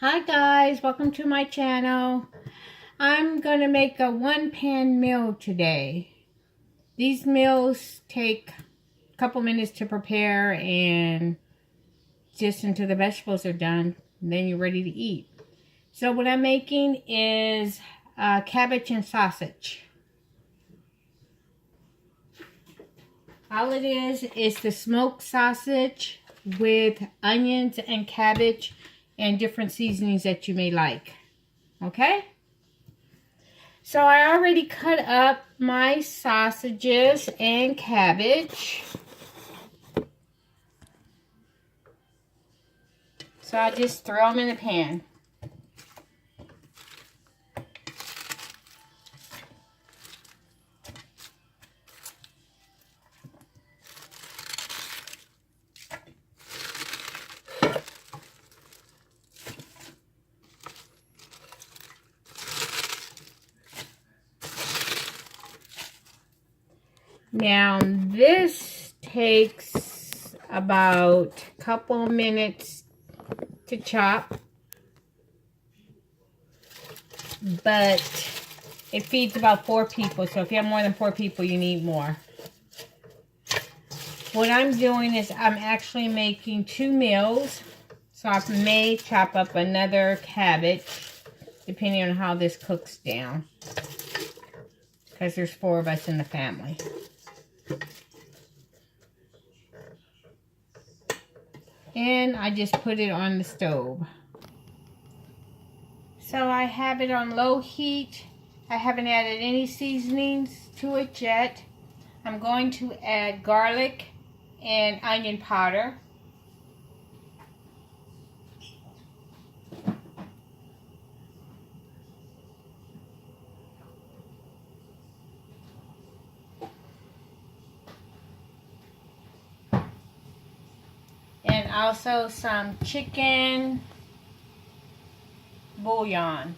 Hi guys, welcome to my channel. I'm going to make a one-pan meal today. These meals take a couple minutes to prepare and just until the vegetables are done, then you're ready to eat. So what I'm making is cabbage and sausage. All it is the smoked sausage with onions and cabbage and different seasonings that you may like. Okay? So I already cut up my sausages and cabbage. So I just throw them in the pan. Now this takes about a couple minutes to chop, but it feeds about 4 people. So if you have more than 4 people, you need more. What I'm doing is I'm actually making 2 meals. So I may chop up another cabbage, depending on how this cooks down. Because there's 4 of us in the family. And I just put it on the stove. So I have it on low heat. I haven't added any seasonings to it yet. I'm going to add garlic and onion powder. And also some chicken bouillon.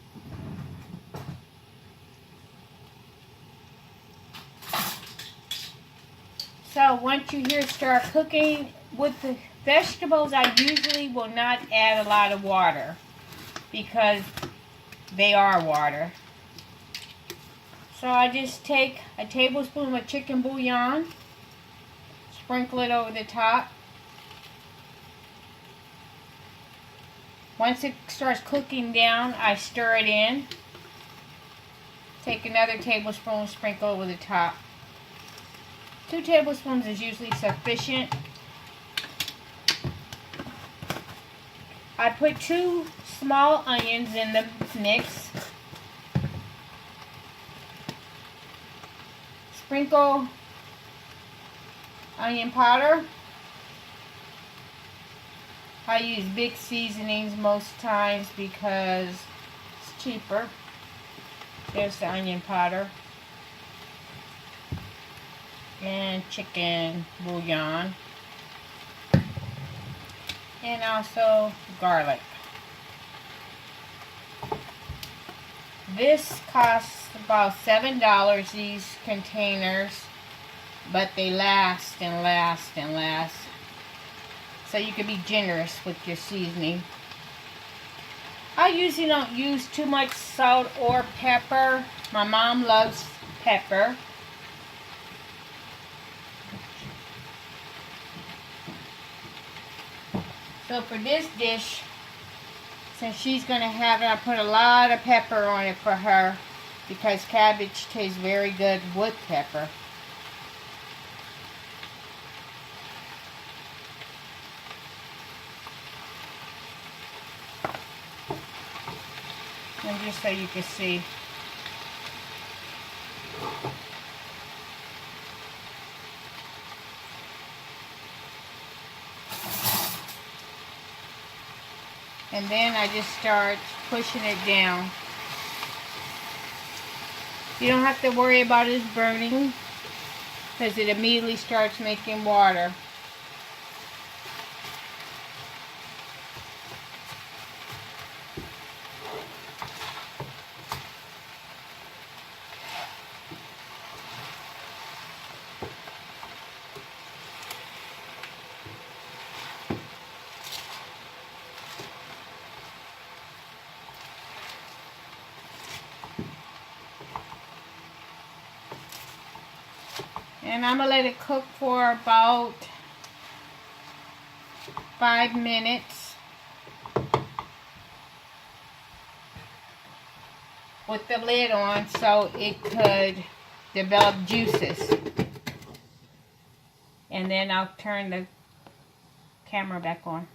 So once you hear it start cooking, with the vegetables I usually will not add a lot of water because they are water. So I just take a tablespoon of chicken bouillon, sprinkle it over the top. Once it starts cooking down, I stir it in. Take another tablespoon, sprinkle over the top. 2 tablespoons is usually sufficient. I put 2 small onions in the mix. Sprinkle onion powder. I use big seasonings most times because it's cheaper. There's the onion powder. And chicken bouillon. And also garlic. This costs about $7, these containers, but they last and last and last. So you can be generous with your seasoning. I usually don't use too much salt or pepper. My mom loves pepper. So for this dish, since she's going to have it, I put a lot of pepper on it for her because cabbage tastes very good with pepper. And just so you can see. And then I just start pushing it down. You don't have to worry about it burning because it immediately starts making water. And I'm going to let it cook for about 5 minutes with the lid on so it could develop juices. And then I'll turn the camera back on.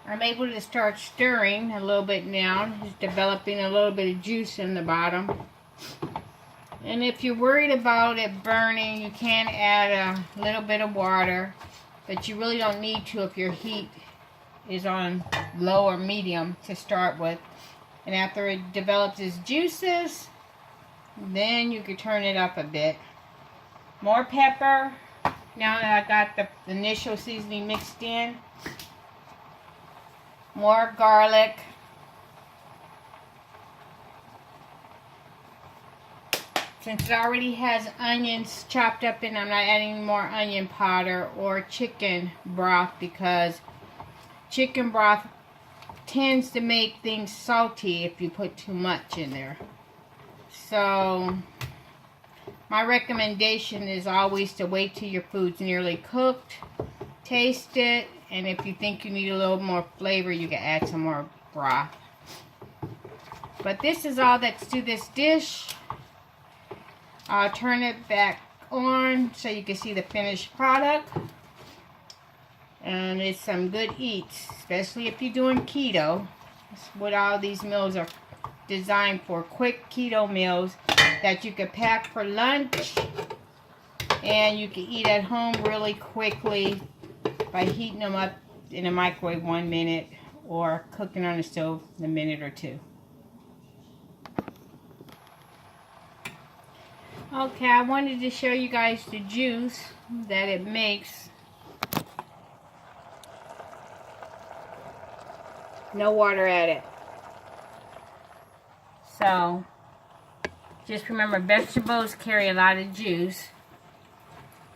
I'm able to start stirring a little bit now. It's developing a little bit of juice in the bottom. And if you're worried about it burning, you can add a little bit of water, but you really don't need to if your heat is on low or medium to start with. And after it develops its juices, then you can turn it up a bit. More pepper. Now that I got the initial seasoning mixed in. More garlic. Since it already has onions chopped up in, I'm not adding more onion powder or chicken broth, because chicken broth tends to make things salty if you put too much in there. So my recommendation is always to wait till your food's nearly cooked, taste it, and if you think you need a little more flavor, you can add some more broth. But this is all that's to this dish. I'll turn it back on so you can see the finished product. And it's some good eats, especially if you're doing keto. That's what all these meals are designed for. Quick keto meals that you can pack for lunch and you can eat at home really quickly by heating them up in a microwave 1 minute or cooking on the stove in a minute or two. Okay, I wanted to show you guys the juice that it makes. No water added. So, just remember, vegetables carry a lot of juice.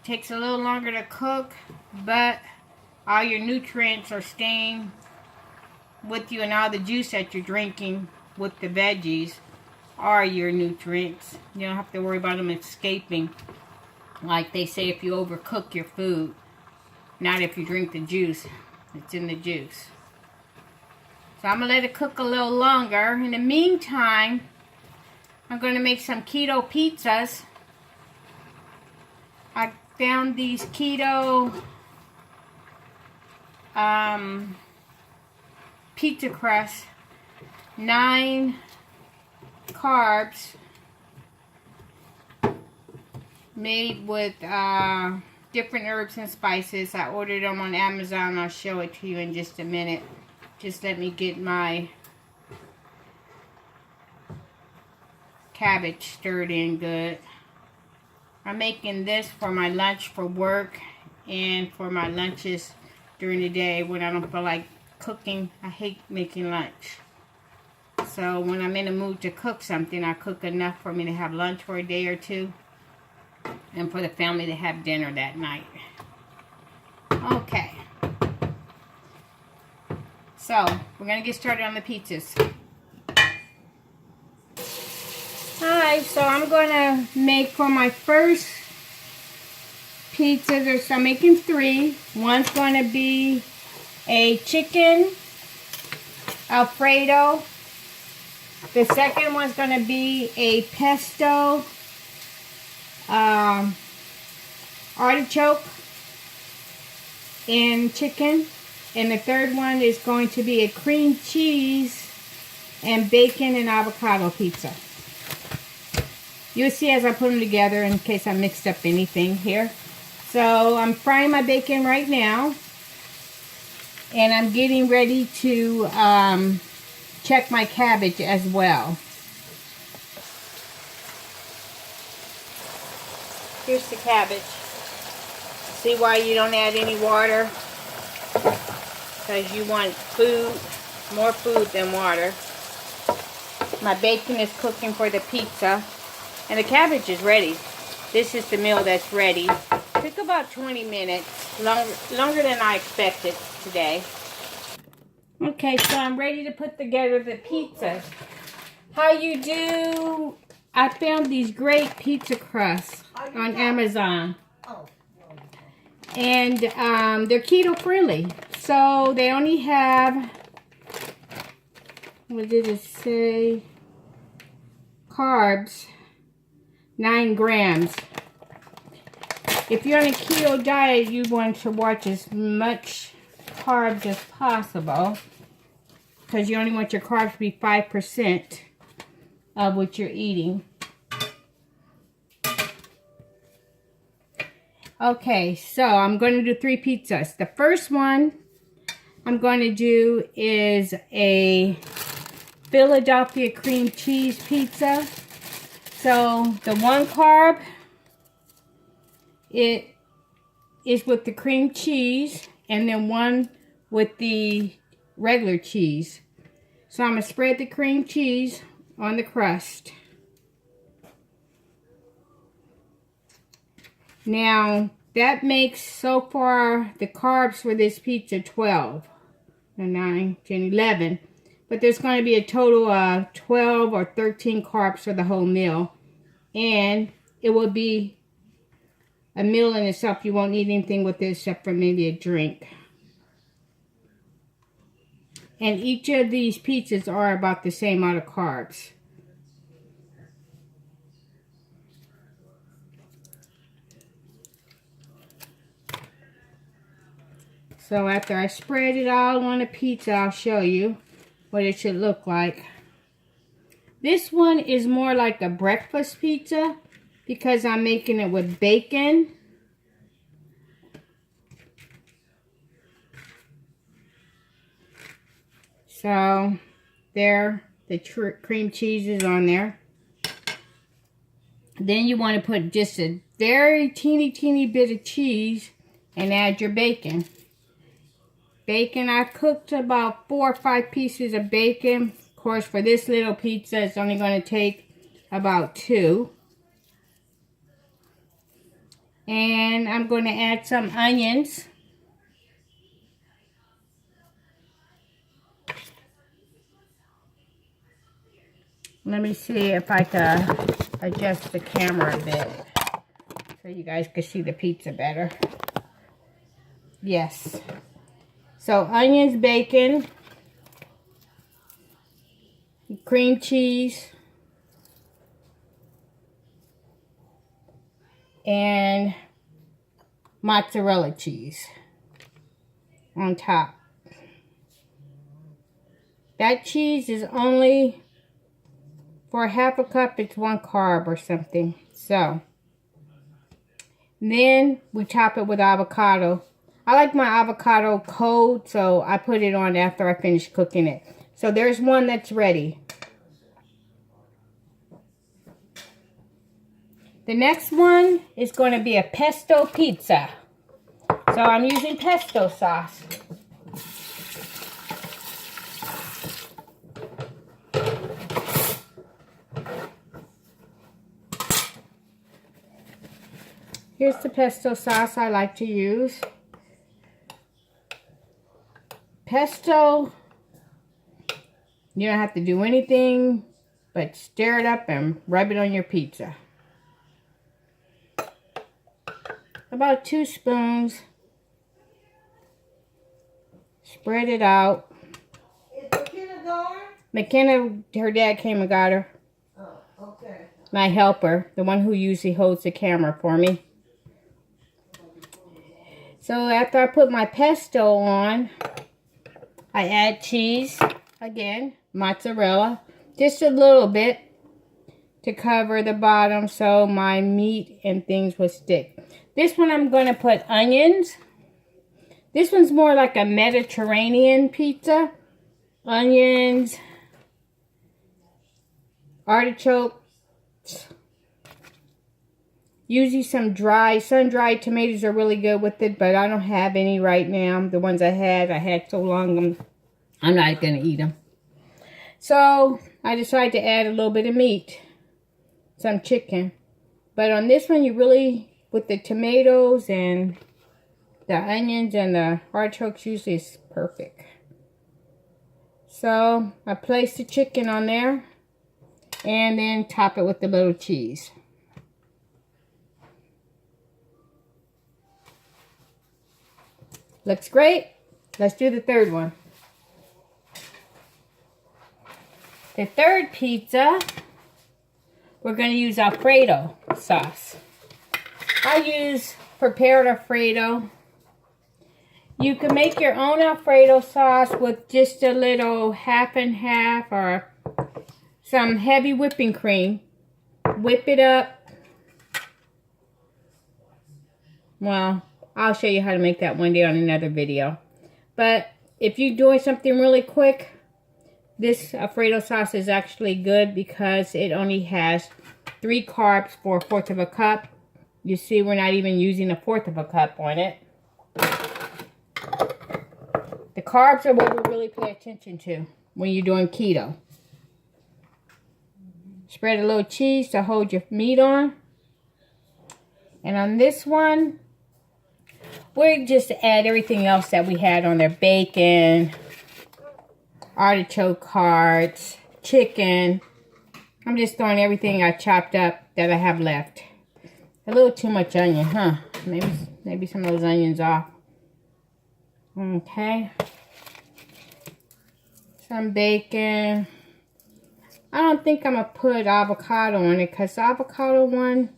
Takes a little longer to cook, but all your nutrients are staying with you, and all the juice that you're drinking with the veggies are your nutrients. You don't have to worry about them escaping, like they say if you overcook your food. Not if you drink the juice. It's in the juice. So I'm going to let it cook a little longer. In the meantime, I'm going to make some keto pizzas. I found these keto pizza crust, 9 carbs, made with different herbs and spices. I ordered them on Amazon. I'll show it to you in just a minute. Just let me get my cabbage stirred in good. I'm making this for my lunch for work and for my lunches during the day when I don't feel like cooking. I hate making lunch. So when I'm in the mood to cook something, I cook enough for me to have lunch for a day or two, and for the family to have dinner that night. Okay. So we're going to get started on the pizzas. Alright, so I'm going to make for my first pizza. I'm making 3. One's going to be a chicken Alfredo. The second one's going to be a pesto artichoke and chicken. And the third one is going to be a cream cheese and bacon and avocado pizza. You'll see as I put them together in case I mixed up anything here. So I'm frying my bacon right now. And I'm getting ready to check my cabbage as well. Here's the cabbage. See why you don't add any water? Because you want food, more food than water. My bacon is cooking for the pizza. And the cabbage is ready. This is the meal that's ready. Took about 20 minutes. Longer than I expected today. Okay, so I'm ready to put together the pizzas. How you do I found these great pizza crusts on Amazon. And they're keto friendly. So they only have, what did it say? Carbs, 9 grams. If you're on a keto diet, you want to watch as much carbs as possible, because you only want your carbs to be 5% of what you're eating. Okay, so I'm going to do 3 pizzas. The first one I'm going to do is a Philadelphia cream cheese pizza. So the 1 carb, it is with the cream cheese, and then 1 with the regular cheese. So I'm going to spread the cream cheese on the crust. Now, that makes, so far, the carbs for this pizza 12. 9, 10, 11. But there's going to be a total of 12 or 13 carbs for the whole meal. And it will be a meal in itself. You won't need anything with it except for maybe a drink. And each of these pizzas are about the same amount of carbs. So after I spread it all on a pizza, I'll show you what it should look like. This one is more like a breakfast pizza because I'm making it with bacon. So there, the cream cheese is on there. Then you want to put just a very teeny bit of cheese and add your bacon. Bacon, I cooked about 4 or 5 pieces of bacon. Of course, for this little pizza, it's only going to take about 2. And I'm going to add some onions. Let me see if I can adjust the camera a bit so you guys can see the pizza better. Yes. So onions, bacon, cream cheese, and mozzarella cheese on top. That cheese is only, for half a cup, it's 1 carb or something. So then we top it with avocado. I like my avocado cold, so I put it on after I finish cooking it. So there's one that's ready. The next one is going to be a pesto pizza. So I'm using pesto sauce. Here's the pesto sauce I like to use. Pesto, you don't have to do anything but stir it up and rub it on your pizza. About 2 spoons. Spread it out. Is McKenna gone? McKenna, her dad came and got her. Oh, okay. My helper, the one who usually holds the camera for me. So after I put my pesto on, I add cheese, again, mozzarella, just a little bit to cover the bottom so my meat and things will stick. This one I'm going to put onions. This one's more like a Mediterranean pizza. Onions, artichokes. Usually some sun-dried tomatoes are really good with it, but I don't have any right now. The ones I had so long, I'm not going to eat them. So I decided to add a little bit of meat, some chicken. But on this one, you really, with the tomatoes and the onions and the artichokes, usually it's perfect. So I placed the chicken on there. And then top it with the little cheese. Looks great. Let's do the third one. The third pizza, we're going to use Alfredo sauce. I use prepared Alfredo. You can make your own Alfredo sauce with just a little half and half or some heavy whipping cream. Whip it up. Well, I'll show you how to make that one day on another video. But if you're doing something really quick, this Alfredo sauce is actually good because it only has 3 carbs for 1/4 of a cup. You see, we're not even using 1/4 of a cup on it. The carbs are what we really pay attention to when you're doing keto. Spread a little cheese to hold your meat on. And on this one, we just add everything else that we had on there. Bacon, artichoke hearts, chicken. I'm just throwing everything I chopped up that I have left. A little too much onion, huh? Maybe some of those onions off. Okay. Some bacon. I don't think I'm going to put avocado on it because the avocado one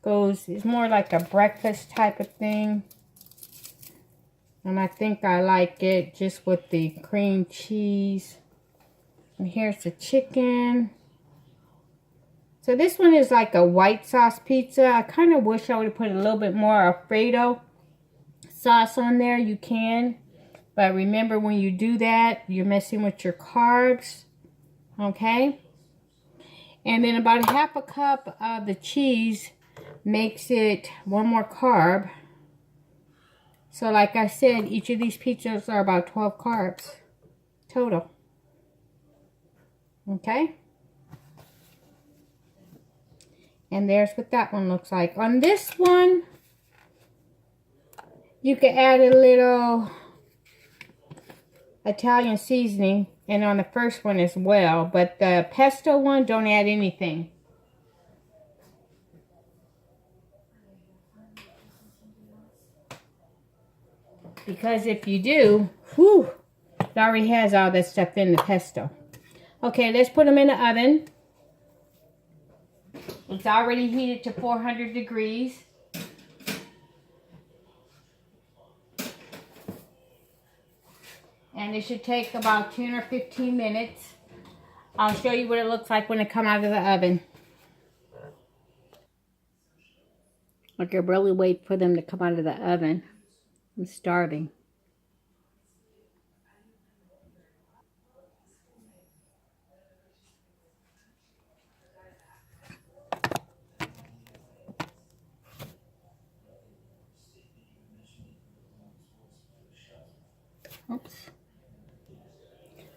is more like a breakfast type of thing. And I think I like it just with the cream cheese. And here's the chicken. So this one is like a white sauce pizza. I kind of wish I would have put a little bit more Alfredo sauce on there. You can. But remember, when you do that, you're messing with your carbs. Okay? And then about 1/2 cup of the cheese makes it 1 more carb. So like I said, each of these pizzas are about 12 carbs total. Okay? And there's what that one looks like. On this one, you can add a little Italian seasoning. And on the first one as well. But the pesto one, don't add anything. Because if you do, whew, it already has all that stuff in the pesto. Okay, let's put them in the oven. It's already heated to 400 degrees. And it should take about 10 or 15 minutes. I'll show you what it looks like when it comes out of the oven. I can really wait for them to come out of the oven. I'm starving. Oops.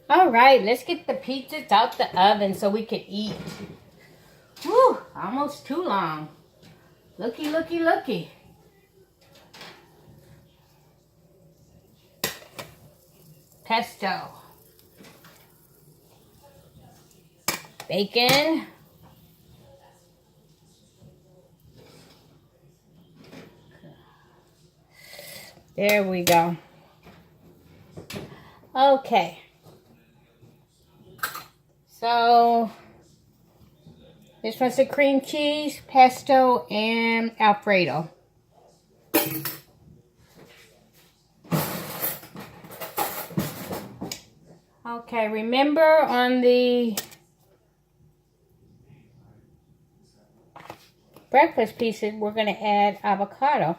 All right, let's get the pizzas out the oven so we can eat. Whew, almost too long. Looky, looky, looky. Pesto. Bacon. There we go. Okay. So, this one's the cream cheese, pesto, and Alfredo. Okay, remember on the breakfast pieces, we're going to add avocado.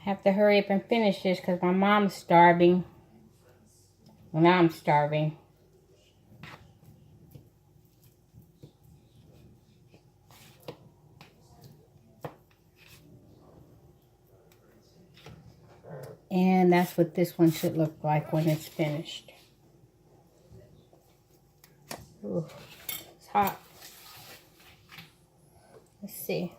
I have to hurry up and finish this because my mom's starving. And I'm starving. And that's what this one should look like when it's finished. Ooh, it's hot. Let's see.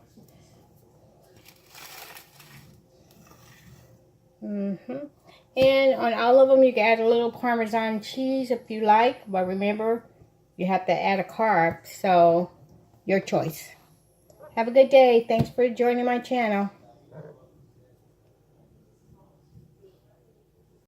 And on all of them, you can add a little Parmesan cheese if you like. But remember, you have to add a carb. So, your choice. Have a good day. Thanks for joining my channel.